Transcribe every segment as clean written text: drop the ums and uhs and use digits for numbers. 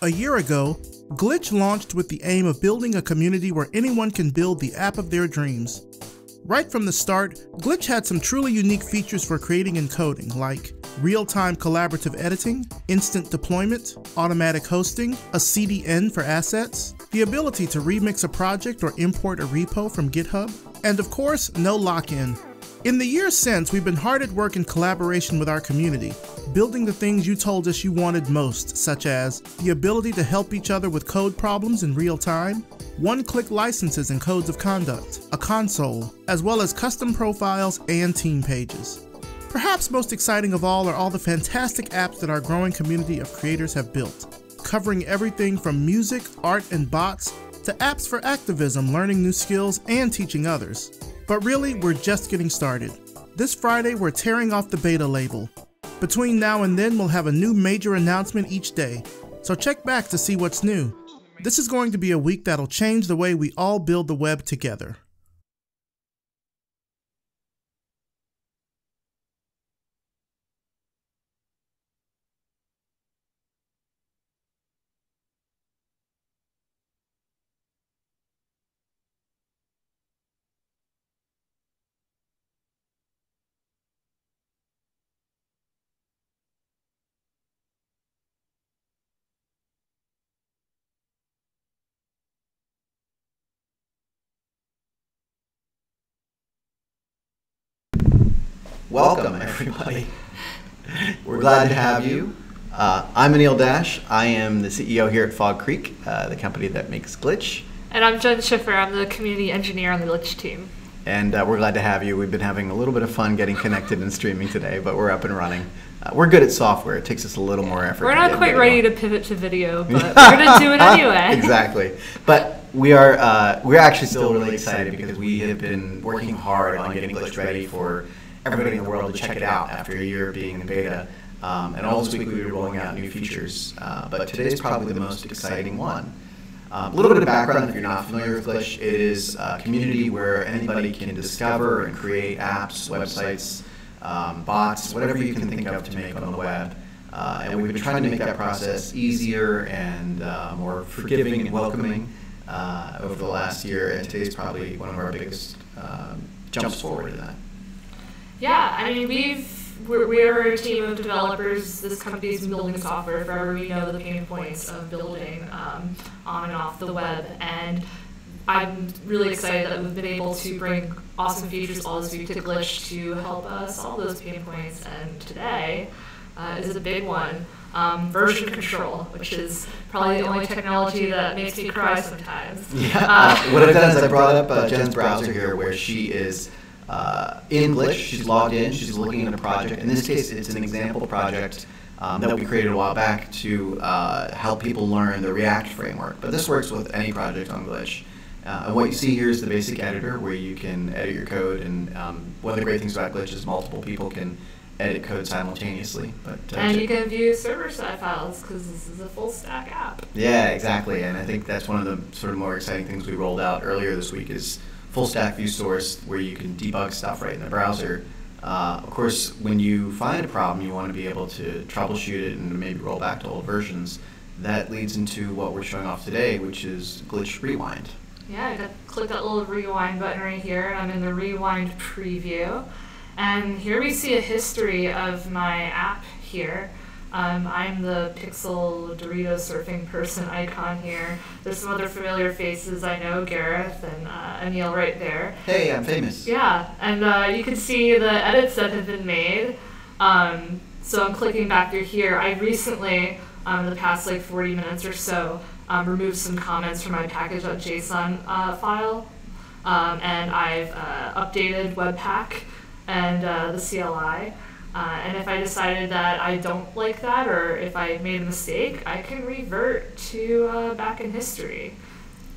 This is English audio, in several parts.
A year ago, Glitch launched with the aim of building a community where anyone can build the app of their dreams. Right from the start, Glitch had some truly unique features for creating and coding, like real-time collaborative editing, instant deployment, automatic hosting, a CDN for assets, the ability to remix a project or import a repo from GitHub, and of course, no lock-in. In the years since, we've been hard at work in collaboration with our community, building the things you told us you wanted most, such as the ability to help each other with code problems in real time, one-click licenses and codes of conduct, a console, as well as custom profiles and team pages. Perhaps most exciting of all are all the fantastic apps that our growing community of creators have built, covering everything from music, art, and bots, to apps for activism, learning new skills, and teaching others. But really, we're just getting started. This Friday, we're tearing off the beta label. Between now and then, we'll have a new major announcement each day, so check back to see what's new. This is going to be a week that'll change the way we all build the web together. Welcome, everybody. We're glad to have you. I'm Anil Dash. I am the CEO here at Fog Creek, the company that makes Glitch. And I'm Jen Schiffer. I'm the community engineer on the Glitch team. And we're glad to have you. We've been having a little bit of fun getting connected and streaming today, but we're up and running. We're good at software. It takes us a little more effort. We're not quite ready to pivot to video, but we're going to do it anyway. Exactly. But we're actually still really excited because we have been working hard on getting Glitch ready for everybody in the world to check it out after a year of being in beta. And all this week we were rolling out new features, but today's probably the most exciting one. A little bit of background if you're not familiar with Glitch. It is a community where anybody can discover and create apps, websites, bots, whatever you can think of to make on the web. And we've been trying to make that process easier and more forgiving and welcoming over the last year, and today's probably one of our biggest jumps forward in that. Yeah, I mean, we're a team of developers. This company's been building software forever. We know the pain points of building on and off the web, and I'm really excited that we've been able to bring awesome features all this week to Glitch to help us solve those pain points. And today is a big one, version control, which is probably the only technology that makes me cry sometimes. Yeah. What I've done is I brought up Jen's browser here, where she is in Glitch. She's logged in, she's looking at a project. In this case, it's an example project that we created a while back to help people learn the React framework. But this works with any project on Glitch. And what you see here is the basic editor where you can edit your code. And one of the great things about Glitch is multiple people can edit code simultaneously. And you can view server-side files because this is a full-stack app. Yeah, exactly. And I think that's one of the sort of more exciting things we rolled out earlier this week is full stack view source, where you can debug stuff right in the browser. Of course, when you find a problem, you want to be able to troubleshoot it and maybe roll back to old versions. That leads into what we're showing off today, which is Glitch Rewind. Yeah, I click that little rewind button right here. I'm in the rewind preview. And here we see a history of my app here. I'm the pixel Dorito surfing person icon here. There's some other familiar faces I know, Gareth and Anil right there. Hey, I'm famous. Yeah, and you can see the edits that have been made. So I'm clicking back through here. I recently, in the past like 40 minutes or so, removed some comments from my package.json file. And I've updated Webpack and the CLI. And if I decided that I don't like that, or if I made a mistake, I can revert to back in history.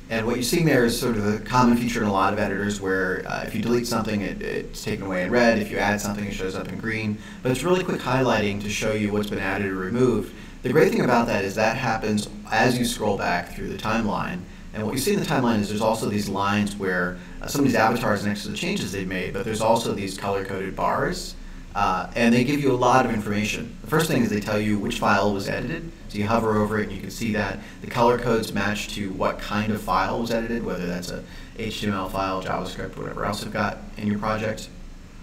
And what you're seeing there is sort of a common feature in a lot of editors where if you delete something, it's taken away in red. If you add something, it shows up in green. But it's really quick highlighting to show you what's been added or removed. The great thing about that is that happens as you scroll back through the timeline. And what you see in the timeline is there's also these lines where some of these avatars next to the changes they've made, but there's also these color-coded bars. And they give you a lot of information. The first thing is they tell you which file was edited. So you hover over it and you can see that the color codes match to what kind of file was edited, whether that's a HTML file, JavaScript, whatever else you've got in your project.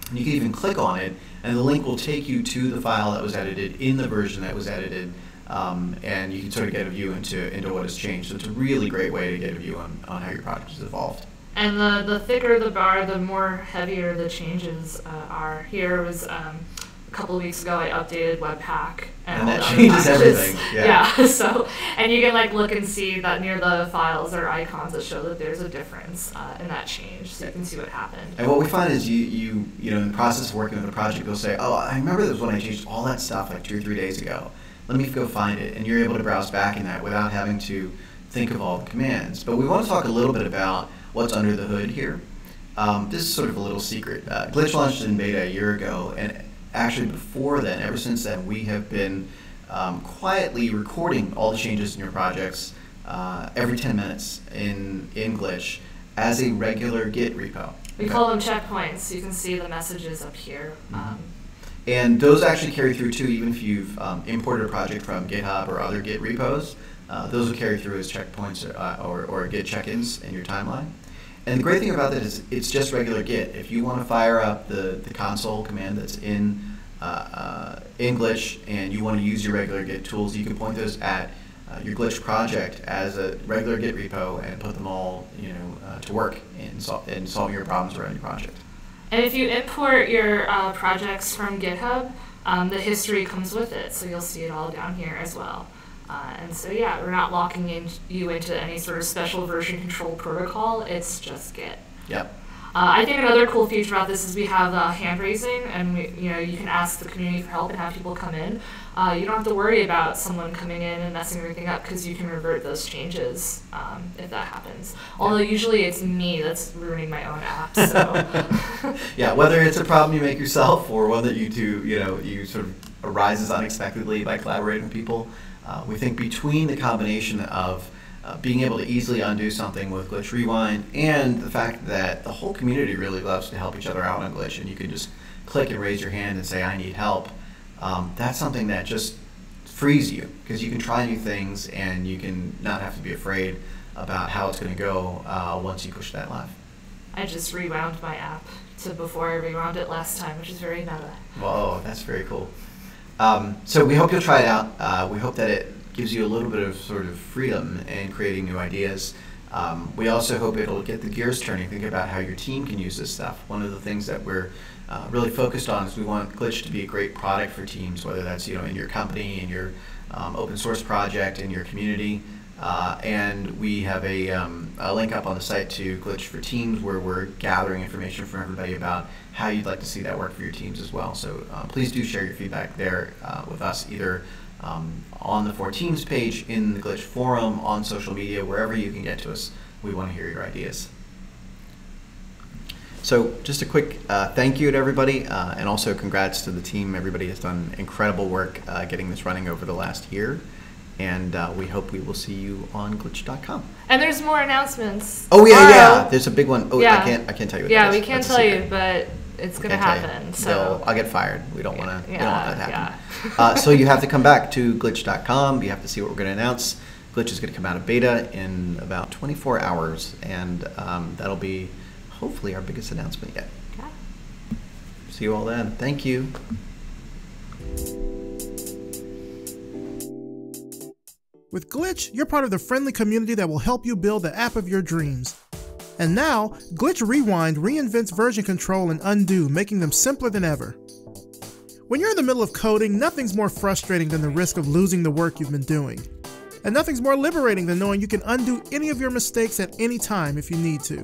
And you can even click on it and the link will take you to the file that was edited in the version that was edited, and you can sort of get a view into what has changed. So it's a really great way to get a view on how your project has evolved. And the thicker the bar, the more heavier the changes are. Here was a couple of weeks ago I updated Webpack. And that changes everything. Yeah. So, and you can like look and see that near the files are icons that show that there's a difference in that change, so you can see what happened. And what we find is you know in the process of working with the project, you'll say, oh, I remember this when I changed all that stuff like 2 or 3 days ago. Let me go find it. And you're able to browse back in that without having to think of all the commands. But we want to talk a little bit about what's under the hood here. This is sort of a little secret. Glitch launched in beta a year ago, and actually before then, ever since then, we have been quietly recording all the changes in your projects every 10 minutes in Glitch as a regular Git repo. We call them checkpoints. You can see the messages up here. And those actually carry through too, even if you've imported a project from GitHub or other Git repos. Those will carry through as checkpoints or Git check-ins in your timeline. And the great thing about that is it's just regular Git. If you want to fire up the console command that's in Glitch and you want to use your regular Git tools, you can point those at your Glitch project as a regular Git repo and put them all to work in solving your problems around your project. And if you import your projects from GitHub, the history comes with it, so you'll see it all down here as well. And so yeah, we're not locking you into any sort of special version control protocol, it's just Git. Yep. I think another cool feature about this is we have hand raising, and you can ask the community for help and have people come in. You don't have to worry about someone coming in and messing everything up because you can revert those changes if that happens. Although usually it's me that's ruining my own app. So. Yeah, whether it's a problem you make yourself or one that you sort of arises unexpectedly by collaborating with people. We think between the combination of being able to easily undo something with Glitch Rewind and the fact that the whole community really loves to help each other out on Glitch, and you can just click and raise your hand and say, I need help, that's something that just frees you because you can try new things and you can not have to be afraid about how it's going to go once you push that live. I just rewound my app to before I rewound it last time, which is very meta. Whoa, that's very cool. So we hope you'll try it out. We hope that it gives you a little bit of sort of freedom in creating new ideas. We also hope it'll get the gears turning, think about how your team can use this stuff. One of the things that we're really focused on is we want Glitch to be a great product for teams, whether that's in your company, in your open source project, in your community. And we have a link up on the site to Glitch for Teams where we're gathering information from everybody about how you'd like to see that work for your teams as well. So please do share your feedback there with us, either on the For Teams page, in the Glitch forum, on social media, wherever you can get to us. We want to hear your ideas. So just a quick thank you to everybody, and also congrats to the team. Everybody has done incredible work getting this running over the last year. And we hope we will see you on glitch.com. And there's more announcements. Oh yeah, there's a big one. Oh, yeah. I can't tell you. Yeah, we can't tell you, but it's gonna happen. So I'll get fired. We don't want to. We don't want that to happen. So you have to come back to glitch.com. You have to see what we're going to announce. Glitch is going to come out of beta in about 24 hours, and that'll be hopefully our biggest announcement yet. Okay. See you all then. Thank you. With Glitch, you're part of the friendly community that will help you build the app of your dreams. And now, Glitch Rewind reinvents version control and undo, making them simpler than ever. When you're in the middle of coding, nothing's more frustrating than the risk of losing the work you've been doing. And nothing's more liberating than knowing you can undo any of your mistakes at any time if you need to.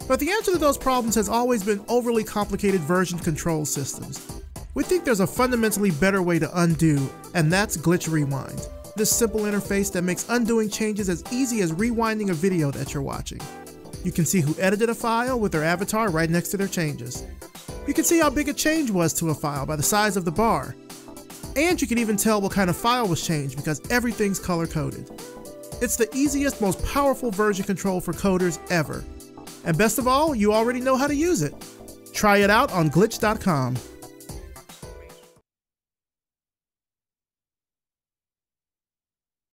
But the answer to those problems has always been overly complicated version control systems. We think there's a fundamentally better way to undo, and that's Glitch Rewind. This simple interface that makes undoing changes as easy as rewinding a video that you're watching. You can see who edited a file with their avatar right next to their changes. You can see how big a change was to a file by the size of the bar. And you can even tell what kind of file was changed because everything's color-coded. It's the easiest, most powerful version control for coders ever. And best of all, you already know how to use it. Try it out on glitch.com.